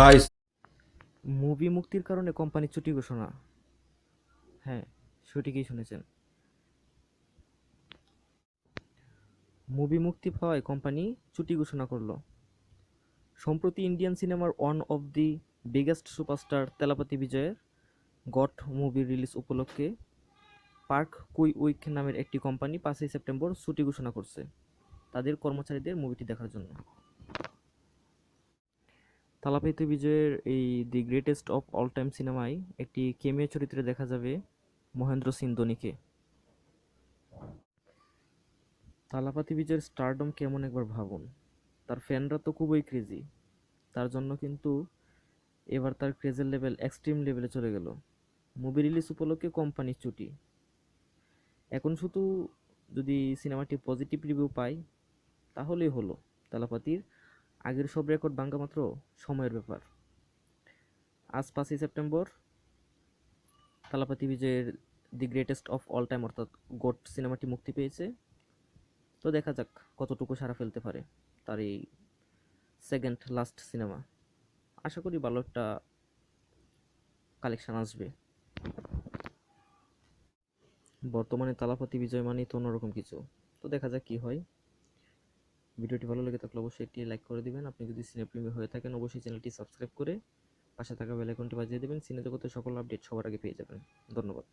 Guys, movie মুক্তির কারণে কোম্পানির ছুটি ঘোষণা। হ্যাঁ, সঠিকই শুনেছেন। মুভি মুক্তি পাওয়ায় কোম্পানি ছুটি ঘোষণা করলো। সম্প্রতি ইন্ডিয়ান সিনেমার one of the biggest superstar Thalapathy বিজয়ের গট মুভি রিলিজ উপলক্ষে পার্ক কুই উইক নামের একটি কোম্পানি 5ই সেপ্টেম্বর ছুটি ঘোষণা করছে তাদের কর্মচারীদের মুভিটি দেখার জন্য। তেলাপতি বিজয়ের এই the greatest of all time সিনেমায় একটি কেমিও চরিত্রে দেখা যাবে মহেন্দ্র সিং ধোনিকে। তালাপাতি বিজয়ের স্টারডম কেমন একবার ভাবুন। তার ফ্যানরা তো খুবই ক্রেজি, তার জন্য কিন্তু এবার তার ক্রেজের লেভেল এক্সট্রিম লেভেলে চলে গেল। মুভি রিলিজ উপলক্ষে কোম্পানির ছুটি। এখন শুধু যদি সিনেমাটি পজিটিভ রিভিউ পায় তাহলেই হলো। তালাপাতির আগের সব রেকর্ড ভাঙা মাত্র সময়ের ব্যাপার। আজ 5ই সেপ্টেম্বর তালাপাতি বিজয়ের the greatest of all time অর্থাৎ গোট সিনেমাটি মুক্তি পেয়েছে। তো দেখা যাক কতটুকু সাড়া ফেলতে পারে তার এই সেকেন্ড লাস্ট সিনেমা। আশা করি ভালো একটা কালেকশন আসবে। বর্তমানে তালাপতি বিজয় মানেই তো অন্যরকম কিছু। তো দেখা যাক কি হয়। ভিডিওটি ভালো লেগে থাকলে অবশ্যই একটি লাইক করে দিবেন। আপনি যদি সিনেপ্রেমী হয়ে থাকেন অবশ্যই চ্যানেলটি সাবস্ক্রাইব করে পাশে থাকা বেল আইকনটি বাজিয়ে দেবেন। সিনে জগতের সকল আপডেট সবার আগে পেয়ে যাবেন। ধন্যবাদ।